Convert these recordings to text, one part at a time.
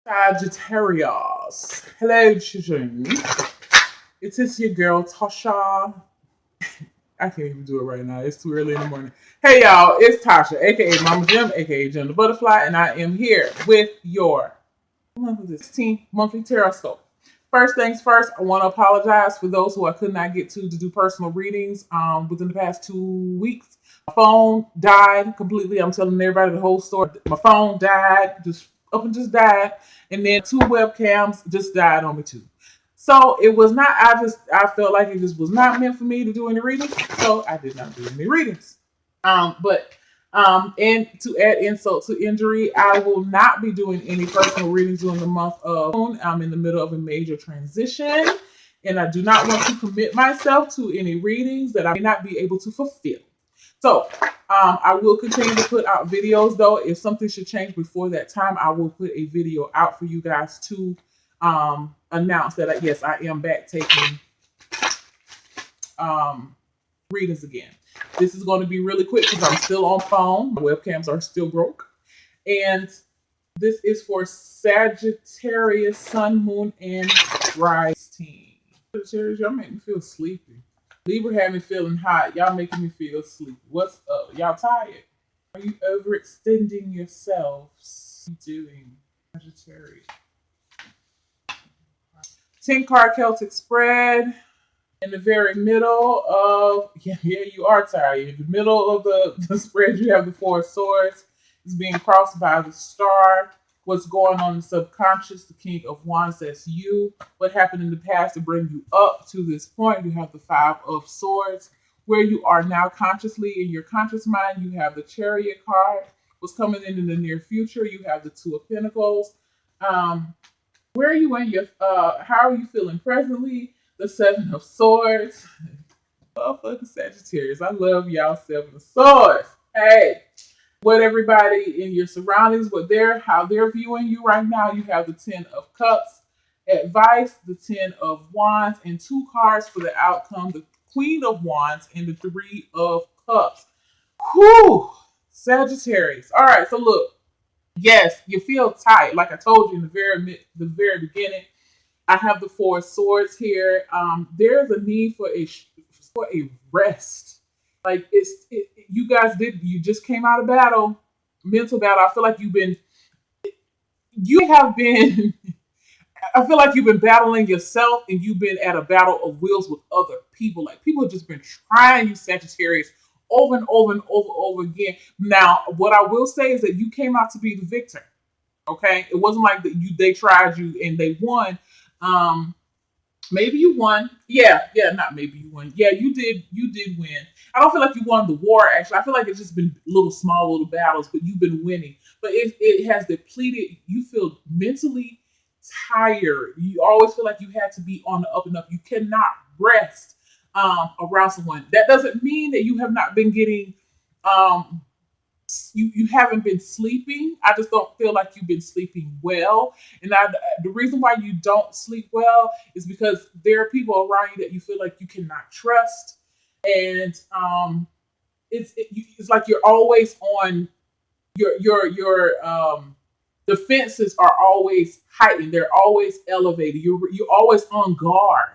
Sagittarius. Hello, children. It is your girl, Tasha. I can't even do it right now. It's too early in the morning. Hey, y'all. It's Tasha, a.k.a. Mama Jim, a.k.a. Jim the Butterfly, and I am here with your 16th monthly tarot scope. First things first, I want to apologize for those who I could not get to do personal readings within the past 2 weeks. My phone died completely. I'm telling everybody the whole story. My phone died, just died. And then 2 webcams just died on me too. So it was not, I felt like it just was not meant for me to do any readings. So I did not do any readings. And to add insult to injury, I will not be doing any personal readings during the month of June. I'm in the middle of a major transition, and I do not want to commit myself to any readings that I may not be able to fulfill. So I will continue to put out videos, though. If something should change before that time, I will put a video out for you guys to announce that, yes, I am back taking readings again. This is going to be really quick because I'm still on phone. My webcams are still broke. And this is for Sagittarius, Sun, Moon, and Rising. Sagittarius, y'all make me feel sleepy. Libra had me feeling hot. Y'all making me feel sleepy. What's up? Y'all tired? Are you overextending yourselves? What are you doing, Sagittarius? 10-card Celtic spread. In the very middle of, you are tired. In the middle of the spread, you have the 4 of Swords. It's being crossed by the Star. What's going on in the subconscious, the King of Wands, that's you. What happened in the past to bring you up to this point. You have the 5 of Swords. Where you are now consciously in your conscious mind, you have the Chariot card. What's coming in the near future, you have the 2 of Pentacles. Where are you in your, how are you feeling presently? The 7 of Swords. Motherfucking Sagittarius. I love y'all 7 of Swords. Hey, what everybody in your surroundings, how they're viewing you right now. You have the 10 of Cups. Advice, the 10 of Wands, and 2 cards for the outcome. The Queen of Wands and the 3 of Cups. Whew. Sagittarius. All right, so look. Yes, you feel tight. Like I told you in the very beginning. I have the 4 of Swords here. There's a need for a rest. Like you just came out of battle, mental battle. I feel like I feel like you've been battling yourself, and you've been at a battle of wills with other people. Like people have just been trying you, Sagittarius, over and over and over again. Now, what I will say is that you came out to be the victor. Okay, it wasn't like they tried you and they won. Maybe you won. Not maybe you won. Yeah, you did win. I don't feel like you won the war, actually. I feel like it's just been small battles, but you've been winning. But it has depleted. You feel mentally tired. You always feel like you had to be on the up and up. You cannot rest around someone. That doesn't mean that you have not been getting you haven't been sleeping. I just don't feel like you've been sleeping well. And the reason why you don't sleep well is because there are people around you that you feel like you cannot trust. And it's like you're always on your defenses are always heightened. They're always elevated. You're always on guard.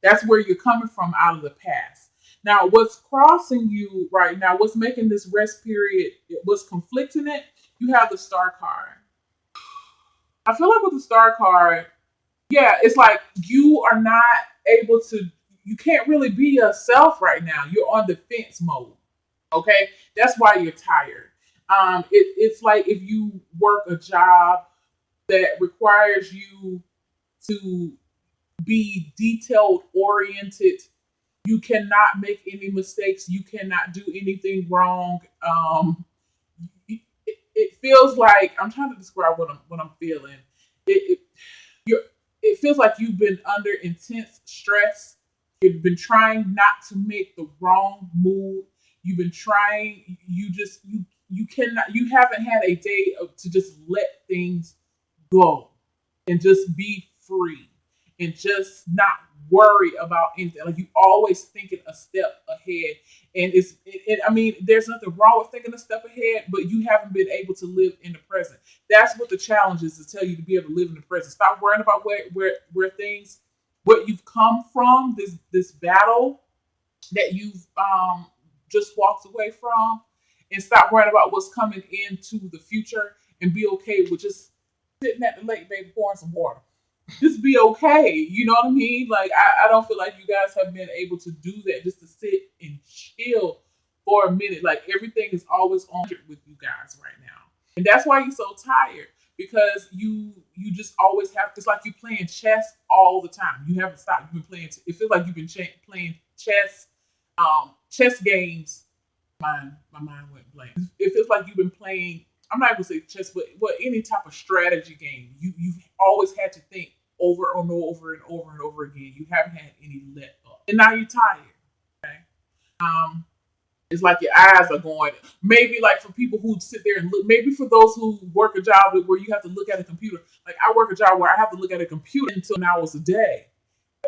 That's where you're coming from out of the past. Now, what's crossing you right now, what's making this rest period, what's conflicting it, you have the Star card. I feel like with the Star card, it's like you are not able to, you can't really be yourself right now. You're on defense mode, okay? That's why you're tired. It's like if you work a job that requires you to be detailed oriented. You cannot make any mistakes. You cannot do anything wrong. It feels like, I'm trying to describe what I'm feeling. It feels like you've been under intense stress. You've been trying not to make the wrong move. You've been trying. You haven't had a day to just let things go and just be free and just not worry about anything. Like you always thinking a step ahead. And I mean, there's nothing wrong with thinking a step ahead, but you haven't been able to live in the present. That's what the challenge is, to tell you to be able to live in the present. Stop worrying about where things, what you've come from, this battle that you've just walked away from, and stop worrying about what's coming into the future, and be okay with just sitting at the lake, baby, pouring some water. Just be okay. You know what I mean? Like I don't feel like you guys have been able to do that, just to sit and chill for a minute. Like everything is always on with you guys right now. And that's why you're so tired, because you just always have, it's like you playing chess all the time. You haven't stopped. You've been playing, it feels like you've been playing chess games. My mind went blank. It feels like you've been playing, I'm not even gonna say chess, but any type of strategy game. You've always had to think over and over and over and over again. You haven't had any let up, and now you're tired. Okay, it's like your eyes are going. Maybe like for people who sit there and look. Maybe for those who work a job where you have to look at a computer. Like I work a job where I have to look at a computer until 9 hours a day.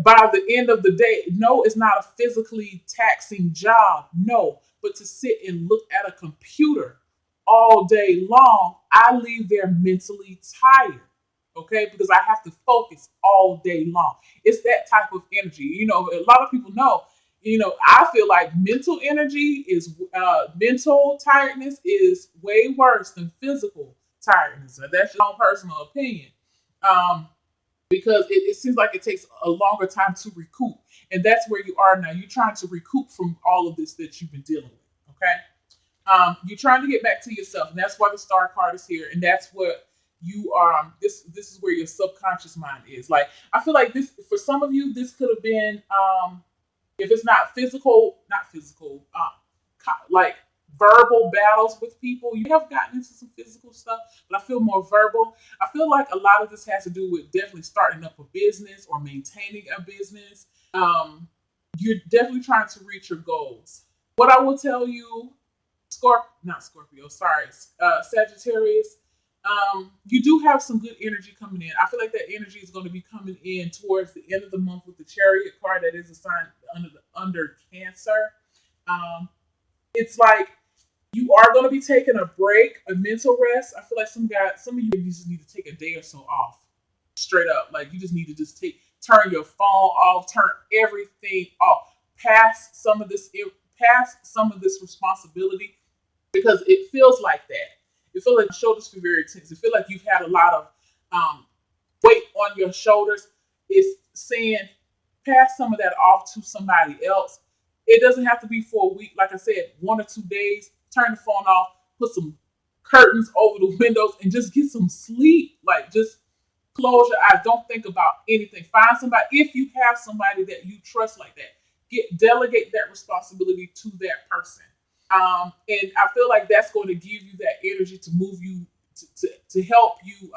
By the end of the day, no, it's not a physically taxing job. No, but to sit and look at a computer all day long, I leave there mentally tired. Okay, because I have to focus all day long. It's that type of energy. You know, a lot of people know. You know, I feel like mental tiredness is way worse than physical tiredness. So that's your own personal opinion. Because it seems like it takes a longer time to recoup. And that's where you are now. You're trying to recoup from all of this that you've been dealing with. Okay. You're trying to get back to yourself. And that's why the star card is here. And that's what you are. This is where your subconscious mind is. Like, I feel like this, for some of you, this could have been, if it's not physical, like verbal battles with people. You have gotten into some physical stuff, but I feel more verbal. I feel like a lot of this has to do with definitely starting up a business or maintaining a business. You're definitely trying to reach your goals. What I will tell you, Sagittarius, you do have some good energy coming in. I feel like that energy is going to be coming in towards the end of the month with the Chariot card that is assigned under Cancer. It's like you are going to be taking a break, a mental rest. I feel like some of you just need to take a day or so off, straight up. Like you just need to turn your phone off, turn everything off, pass some of this responsibility, because it feels like that. It feels like your shoulders feel very tense. It feels like you've had a lot of weight on your shoulders. It's saying pass some of that off to somebody else. It doesn't have to be for a week. Like I said, 1 or 2 days, turn the phone off, put some curtains over the windows, and just get some sleep. Like, just close your eyes. Don't think about anything. Find somebody, if you have somebody that you trust like that, delegate that responsibility to that person. And I feel like that's going to give you that energy to move you, to help you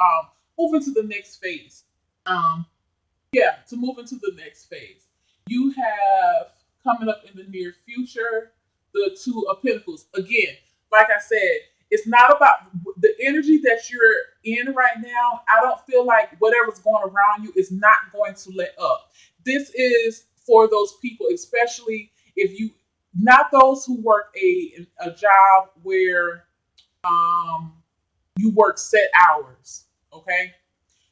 move into the next phase. To move into the next phase. You have coming up in the near future the Two of Pentacles. Again, like I said, it's not about the energy that you're in right now. I don't feel like whatever's going around you is not going to let up. This is for those people, especially if you, not those who work a job where you work set hours. Okay,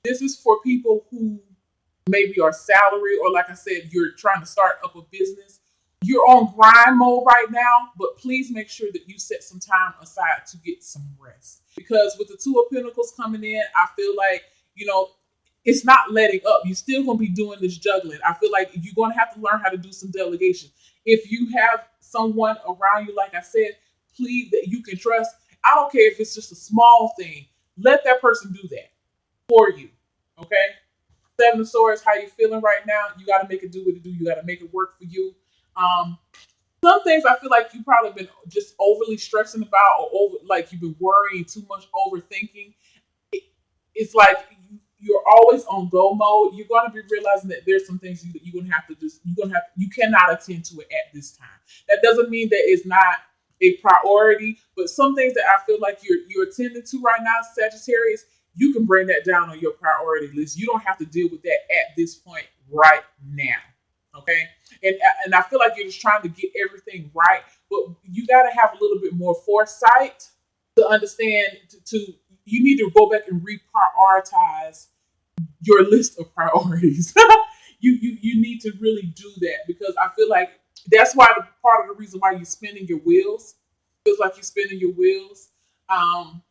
this is for people who maybe are salary, or like I said, you're trying to start up a business. You're on grind mode right now, but please make sure that you set some time aside to get some rest. Because with the Two of Pentacles coming in, I feel like, it's not letting up. You're still going to be doing this juggling. I feel like you're going to have to learn how to do some delegation. If you have someone around you, like I said, please, that you can trust. I don't care if it's just a small thing. Let that person do that for you. Okay? Seven of Swords, how you feeling right now? You got to make it do what it do. You got to make it work for you. Some things I feel like you probably been just overly stressing about, or like you've been worrying too much, overthinking. It's like you're always on go mode. You're going to be realizing that there's some things you're going to have to you cannot attend to it at this time. That doesn't mean that it's not a priority, but some things that I feel like you're attending to right now, Sagittarius, you can bring that down on your priority list. You don't have to deal with that at this point right now. Okay, and I feel like you're just trying to get everything right, but you got to have a little bit more foresight to understand. To you need to go back and reprioritize your list of priorities. You need to really do that because I feel like that's why the part of the reason why you're spinning your wheels feels like you're spinning your wheels. Um,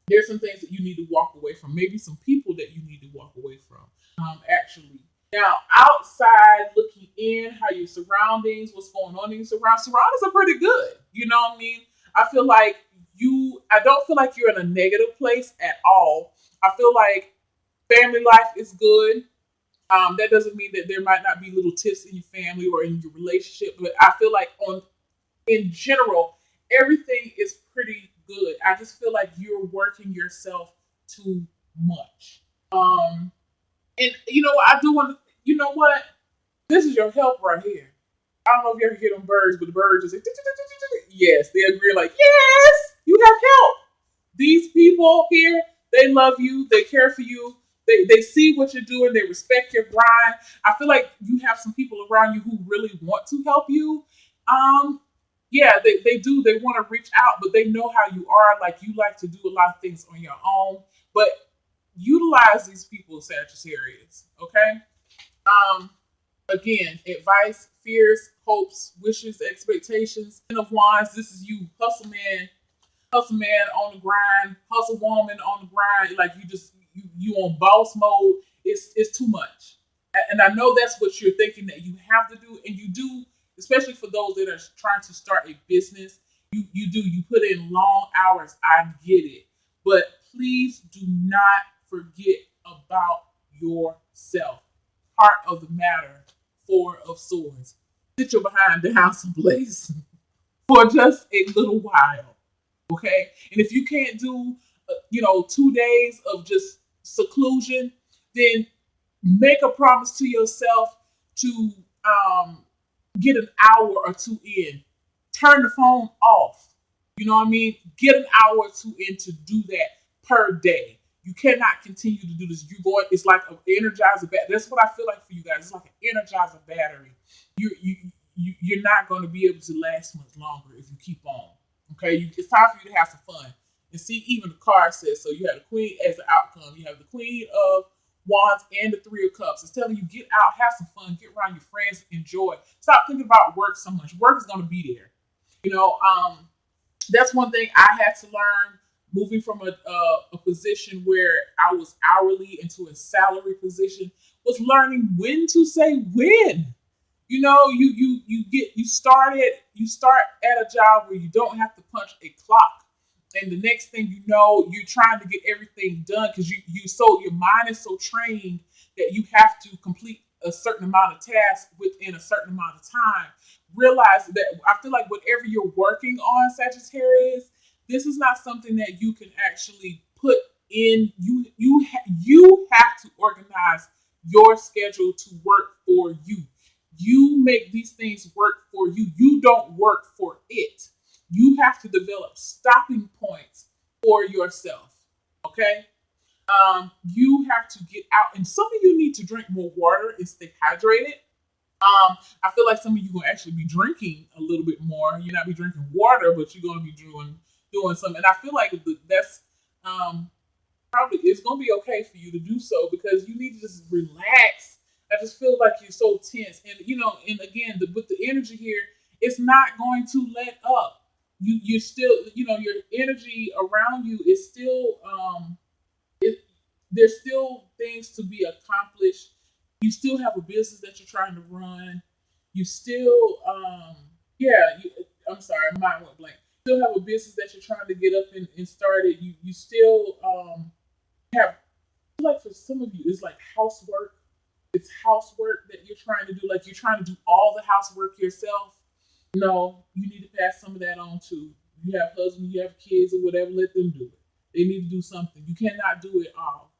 there's some things that you need to walk away from, maybe some people that you need to walk away from. Actually, now outside looking in, how your surroundings, what's going on in your surroundings are pretty good. You know what I mean? I feel like I don't feel like you're in a negative place at all. I feel like family life is good. That doesn't mean that there might not be little tips in your family or in your relationship, but I feel like on in general, everything is pretty good. I just feel like you're working yourself too much. And you know what? I do want to. You know what? This is your help right here. I don't know if you ever hear them birds, but the birds just say, yes, they agree, like, yes, you have help. These people here, they love you, they care for you, they see what you're doing, they respect your grind. I feel like you have some people around you who really want to help you. Um, yeah, they do, they want to reach out, but they know how you are. Like you like to do a lot of things on your own. But utilize these people, Sagittarius. Okay? Um, Again, advice, fears, hopes, wishes, expectations. Ten of Wands, this is you, hustle man on the grind, hustle woman on the grind. Like you on boss mode. It's too much, and I know that's what you're thinking that you have to do, and you do, especially for those that are trying to start a business. You put in long hours. I get it, but please do not forget about yourself. Part of the matter. Four of Swords. Sit your behind down someplace for just a little while, okay? And if you can't do, 2 days of just seclusion, then make a promise to yourself to get an hour or two in. Turn the phone off. You know what I mean? Get an hour or two in to do that per day. You cannot continue to do this. It's like an energizer battery. That's what I feel like for you guys. It's like an energizer battery. You're not going to be able to last much longer if you keep on. Okay, it's time for you to have some fun. And see, even the card says so. You have the Queen as the outcome. You have the Queen of Wands and the Three of Cups. It's telling you get out, have some fun, get around your friends, enjoy. Stop thinking about work so much. Work is going to be there. You know, that's one thing I had to learn moving from a position where I was hourly into a salary position was learning when to say when. You know, you start at a job where you don't have to punch a clock, and the next thing you know, you're trying to get everything done because your mind is so trained that you have to complete a certain amount of tasks within a certain amount of time. Realize that I feel like whatever you're working on, Sagittarius, this is not something that you can actually put in. You have to organize your schedule to work for you. You make these things work for you. You don't work for it. You have to develop stopping points for yourself. Okay? You have to get out, and some of you need to drink more water and stay hydrated. I feel like some of you will actually be drinking a little bit more. You're not be drinking water, but you're going to be doing something. And I feel like that's probably it's going to be okay for you to do so because you need to just relax. I just feel like you're so tense, and again, with the energy here, it's not going to let up. You're still, your energy around you is still there's still things to be accomplished. You still have a business that you're trying to run. You still, yeah, I'm sorry, mine went blank. You still have a business that you're trying to get up and started. You still have, like for some of you, it's like housework. It's housework that you're trying to do. Like you're trying to do all the housework yourself. No, you need to pass some of that on too. You have husband, you have kids or whatever, let them do it. They need to do something. You cannot do it all.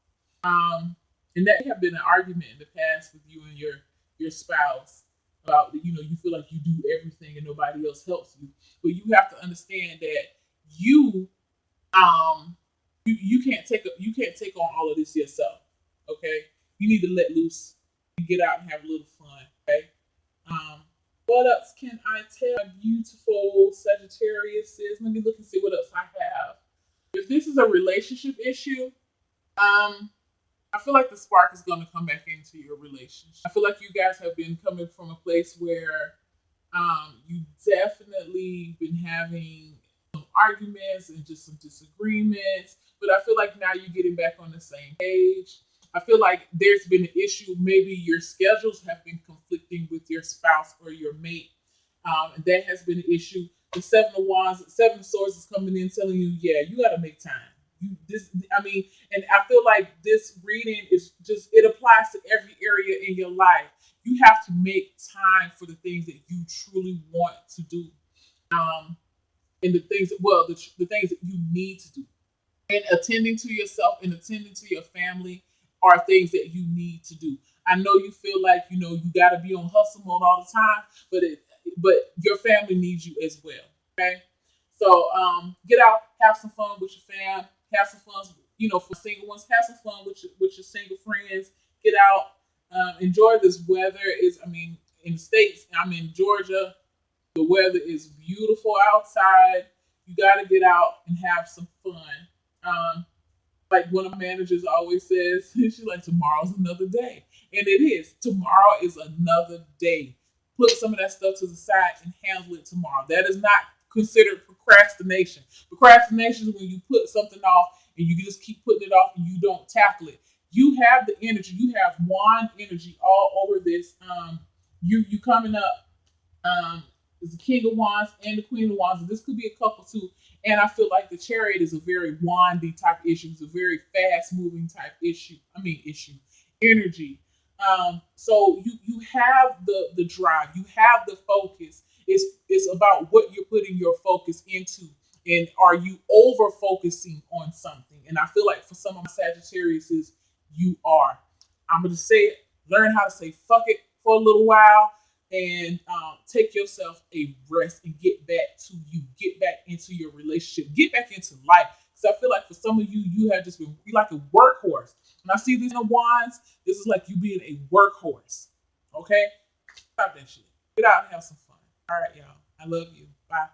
And that have been an argument in the past with you and your spouse about you feel like you do everything and nobody else helps you. But you have to understand that you you can't take on all of this yourself. Okay? You need to let loose, you get out and have a little fun. Okay? What else can I tell my beautiful Sagittarius is? Let me look and see what else I have. If this is a relationship issue, um, I feel like the spark is going to come back into your relationship. I feel like you guys have been coming from a place where you definitely been having some arguments and just some disagreements, but I feel like now you're getting back on the same page. I feel like there's been an issue. Maybe your schedules have been conflicting with your spouse or your mate, and that has been an issue. The Seven of Wands, Seven of Swords is coming in telling you, yeah, you got to make time. You this, I mean, and I feel like this reading is just it applies to every area in your life. You have to make time for the things that you truly want to do, um, and the things the things that you need to do, and attending to yourself and attending to your family are things that you need to do. I know you feel like you got to be on hustle mode all the time, but your family needs you as well. Okay, so get out, have some fun with your fam, have some fun. For single ones, have some fun with your single friends. Get out, enjoy this weather. In the states, I'm in Georgia. The weather is beautiful outside. You got to get out and have some fun. Um, like one of my managers always says, she's like, tomorrow's another day. And it is. Tomorrow is another day. Put some of that stuff to the side and handle it tomorrow. That is not considered procrastination. Procrastination is when you put something off and you just keep putting it off and you don't tackle it. You have the energy. You have wand energy all over this. You coming up, is the King of Wands and the Queen of Wands. And this could be a couple too. And I feel like the Chariot is a very wandy type issue. It's a very fast moving type issue. Energy. So you have the drive. You have the focus. It's about what you're putting your focus into. And are you over focusing on something? And I feel like for some of my Sagittarius, you are. I'm going to say it. Learn how to say fuck it for a little while and take yourself a rest and get back to you, get back into your relationship, get back into life. Because I feel like for some of you, you have just been like a workhorse. When I see these in the wands, this is like you being a workhorse. Okay? Stop that shit. Get out and have some fun. All right, y'all. I love you. Bye.